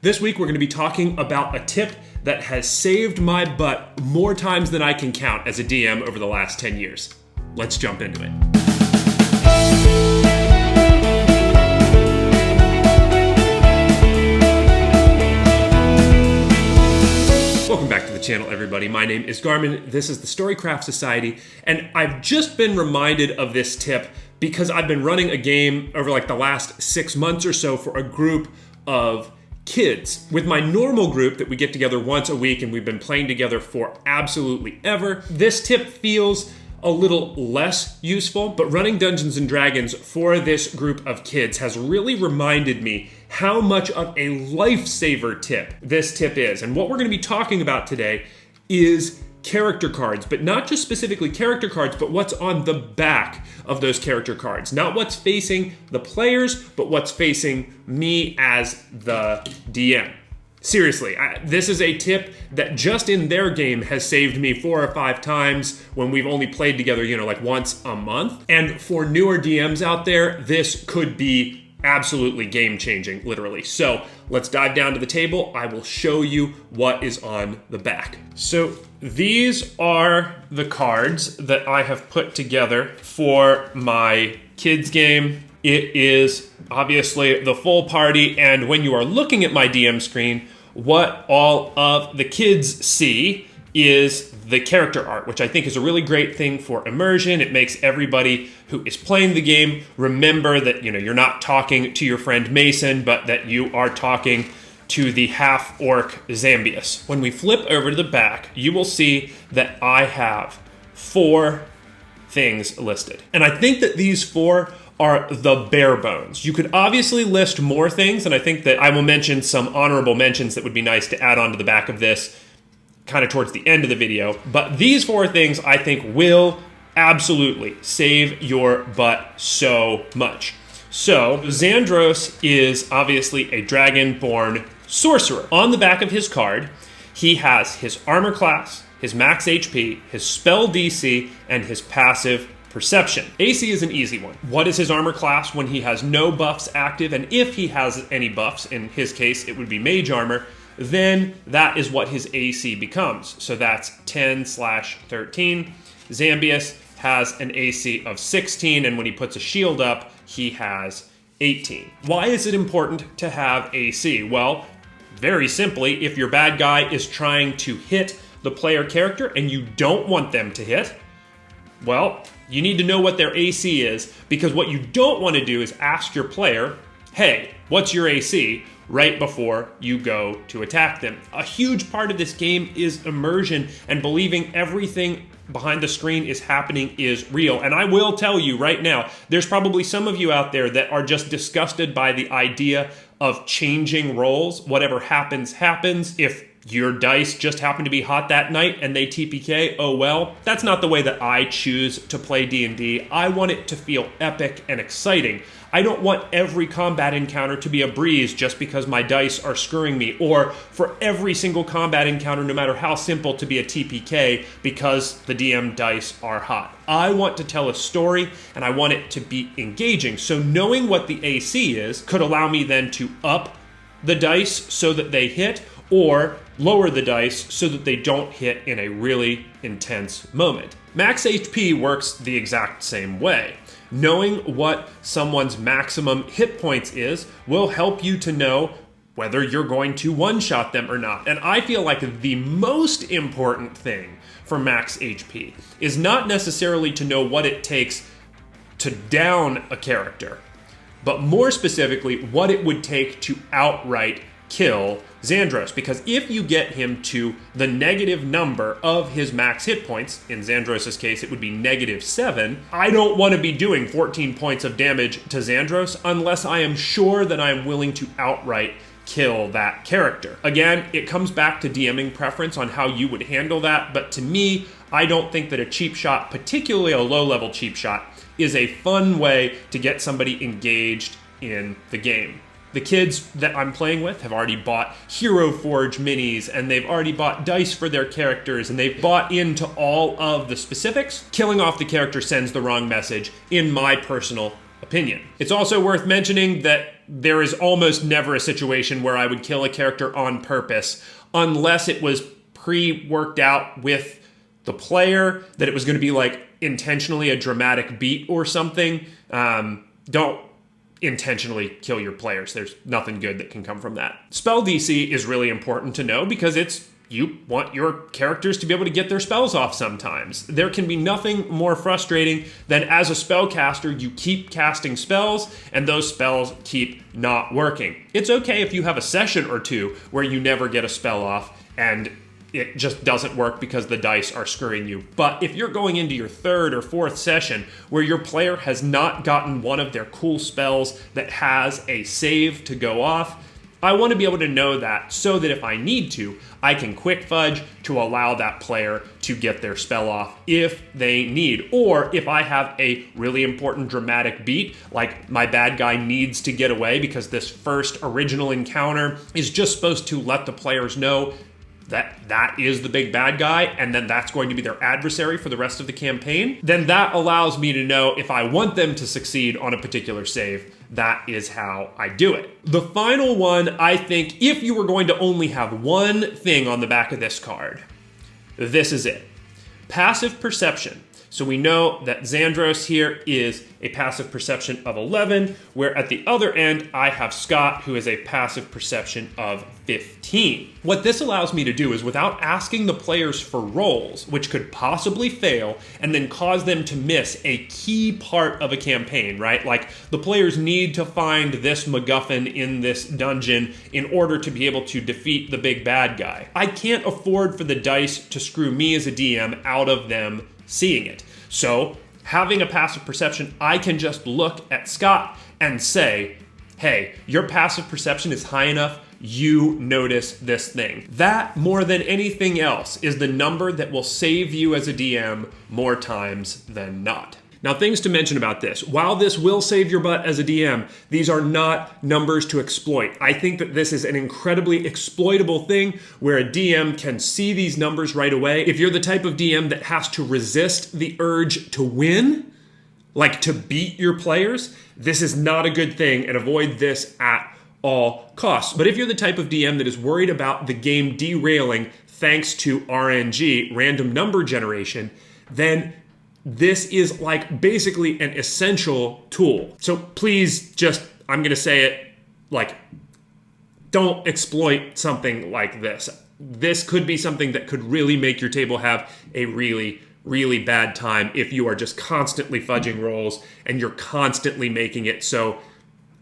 This week we're going to be talking about a tip that has saved my butt more times than I can count as a DM over the last 10 years. Let's jump into it. Welcome back to the channel, everybody. My name is Garmin. This is the Storycraft Society, and I've just been reminded of this tip because I've been running a game over like the last 6 months or so for a group of kids. With my normal group that we get together once a week and we've been playing together for absolutely ever, this tip feels a little less useful, but running Dungeons and Dragons for this group of kids has really reminded me how much of a lifesaver tip this tip is. And what we're going to be talking about today is character cards, but not just specifically character cards, but what's on the back of those character cards. Not what's facing the players, but what's facing me as the DM. Seriously, this is a tip that just in their game has saved me 4 or 5 times when we've only played together, like once a month. And for newer DMs out there, this could be absolutely game-changing, literally. So let's dive down to the table. I will show you what is on the back. So these are the cards that I have put together for my kids game. It is obviously the full party, and when you are looking at my DM screen, what all of the kids see is the character art, which I think is a really great thing for immersion. It makes everybody who is playing the game remember that you're not talking to your friend Mason, but that you are talking to the half-orc Zambius. When we flip over to the back, you will see that I have 4 things listed. And I think that these 4 are the bare bones. You could obviously list more things, and I think that I will mention some honorable mentions that would be nice to add on to the back of this kind of towards the end of the video. But these 4 things I think will absolutely save your butt so much. So Xandros is obviously a dragon-born sorcerer. On the back of his card, he has his armor class, his max HP, his spell DC, and his passive perception. AC is an easy one. What is his armor class when he has no buffs active? And if he has any buffs, in his case, it would be mage armor, then that is what his AC becomes. So that's 10/13. Zambius has an AC of 16, and when he puts a shield up, he has 18. Why is it important to have AC? Well, very simply, if your bad guy is trying to hit the player character and you don't want them to hit, well, you need to know what their AC is, because what you don't want to do is ask your player, hey, what's your AC? Right before you go to attack them. A huge part of this game is immersion and believing everything behind the screen is happening is real. And I will tell you right now, there's probably some of you out there that are just disgusted by the idea of changing roles. Whatever happens, happens. If your dice just happen to be hot that night and they TPK, oh well. That's not the way that I choose to play D&D. I want it to feel epic and exciting. I don't want every combat encounter to be a breeze just because my dice are screwing me, or for every single combat encounter, no matter how simple, to be a TPK because the DM dice are hot. I want to tell a story and I want it to be engaging. So knowing what the AC is could allow me then to up the dice so that they hit, or lower the dice so that they don't hit in a really intense moment. Max HP works the exact same way. Knowing what someone's maximum hit points is will help you to know whether you're going to one-shot them or not. And I feel like the most important thing for max HP is not necessarily to know what it takes to down a character, but more specifically, what it would take to outright kill Xandros. Because if you get him to the negative number of his max hit points, in Xandros' case it would be -7, I don't want to be doing 14 points of damage to Xandros unless I am sure that I am willing to outright kill that character. Again, it comes back to DMing preference on how you would handle that, but to me, I don't think that a cheap shot, particularly a low-level cheap shot, is a fun way to get somebody engaged in the game. The kids that I'm playing with have already bought Hero Forge minis, and they've already bought dice for their characters, and they've bought into all of the specifics. Killing off the character sends the wrong message, in my personal opinion. It's also worth mentioning that there is almost never a situation where I would kill a character on purpose unless it was pre-worked out with the player that it was going to be like intentionally a dramatic beat or something. Don't intentionally kill your players. There's nothing good that can come from that. Spell DC is really important to know because you want your characters to be able to get their spells off sometimes. There can be nothing more frustrating than as a spellcaster, you keep casting spells and those spells keep not working. It's okay if you have a session or two where you never get a spell off and it just doesn't work because the dice are screwing you. But if you're going into your third or fourth session where your player has not gotten one of their cool spells that has a save to go off, I want to be able to know that so that if I need to, I can quick fudge to allow that player to get their spell off if they need. Or if I have a really important dramatic beat, like my bad guy needs to get away because this first original encounter is just supposed to let the players know that is the big bad guy, and then that's going to be their adversary for the rest of the campaign, then that allows me to know if I want them to succeed on a particular save, that is how I do it. The final one, I think, if you were going to only have one thing on the back of this card, this is it. Passive perception. So we know that Xandros here is a passive perception of 11, where at the other end, I have Scott, who is a passive perception of 15. What this allows me to do is, without asking the players for rolls, which could possibly fail and then cause them to miss a key part of a campaign, right? Like the players need to find this MacGuffin in this dungeon in order to be able to defeat the big bad guy. I can't afford for the dice to screw me as a DM out of them seeing it. So having a passive perception, I can just look at Scott and say, hey, your passive perception is high enough, you notice this thing. That, more than anything else, is the number that will save you as a DM more times than not. Now, things to mention about this. While this will save your butt as a DM, these are not numbers to exploit. I think that this is an incredibly exploitable thing where a DM can see these numbers right away. If you're the type of DM that has to resist the urge to win, like to beat your players, this is not a good thing, and avoid this at all costs. But if you're the type of DM that is worried about the game derailing thanks to RNG, random number generation, then this is like basically an essential tool. So please just, I'm gonna say it, like, don't exploit something like this. This could be something that could really make your table have a really, really bad time if you are just constantly fudging rolls and you're constantly making it so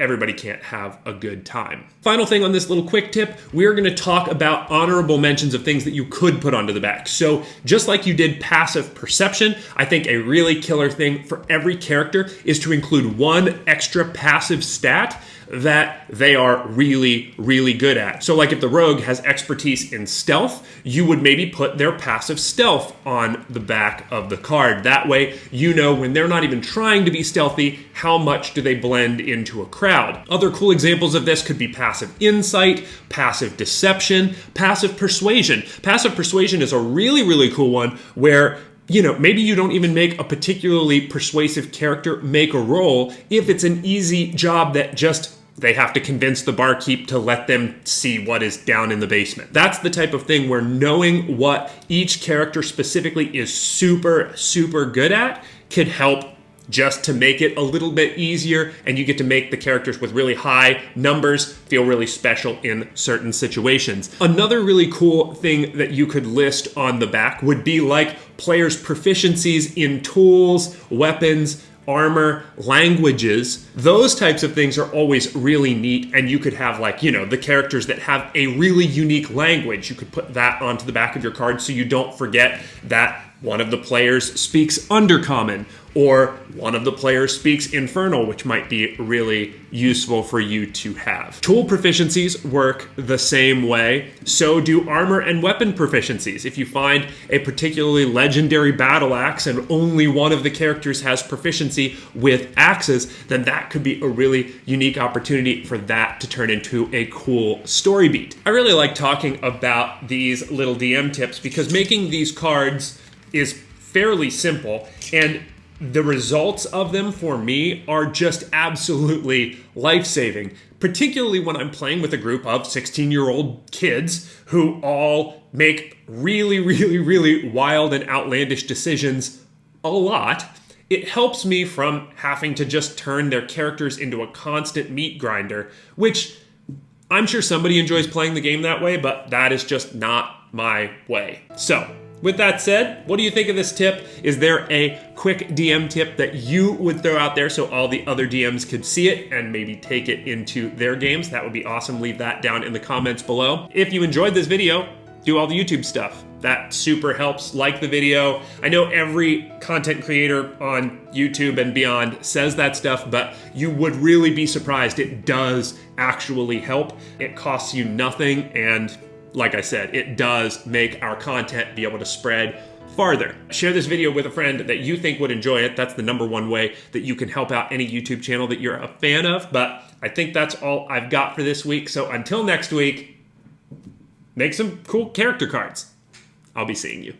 everybody can't have a good time. Final thing on this little quick tip, we're going to talk about honorable mentions of things that you could put onto the back. So just like you did passive perception, I think a really killer thing for every character is to include one extra passive stat that they are really, really good at. So like if the rogue has expertise in stealth, you would maybe put their passive stealth on the back of the card. That way, you know when they're not even trying to be stealthy, how much do they blend into a crowd. Other cool examples of this could be passive insight, passive deception, passive persuasion. Passive persuasion is a really, really cool one where maybe you don't even make a particularly persuasive character make a roll if it's an easy job that just they have to convince the barkeep to let them see what is down in the basement. That's the type of thing where knowing what each character specifically is super, super good at could help just to make it a little bit easier, and you get to make the characters with really high numbers feel really special in certain situations. Another really cool thing that you could list on the back would be like players' proficiencies in tools, weapons, armor, languages. Those types of things are always really neat, and you could have the characters that have a really unique language. You could put that onto the back of your card so you don't forget that one of the players speaks Undercommon, or one of the players speaks Infernal, which might be really useful for you to have. Tool proficiencies work the same way. So do armor and weapon proficiencies. If you find a particularly legendary battle axe and only one of the characters has proficiency with axes, then that could be a really unique opportunity for that to turn into a cool story beat. I really like talking about these little DM tips because making these cards is fairly simple, and the results of them for me are just absolutely life-saving, particularly when I'm playing with a group of 16-year-old kids who all make really, really, really wild and outlandish decisions a lot. It helps me from having to just turn their characters into a constant meat grinder, which I'm sure somebody enjoys playing the game that way, but that is just not my way. So, with that said, what do you think of this tip? Is there a quick DM tip that you would throw out there so all the other DMs could see it and maybe take it into their games? That would be awesome. Leave that down in the comments below. If you enjoyed this video, do all the YouTube stuff. That super helps. Like the video. I know every content creator on YouTube and beyond says that stuff, but you would really be surprised. It does actually help. It costs you nothing, and like I said, it does make our content be able to spread farther. Share this video with a friend that you think would enjoy it. That's the #1 way that you can help out any YouTube channel that you're a fan of. But I think that's all I've got for this week. So until next week, make some cool character cards. I'll be seeing you.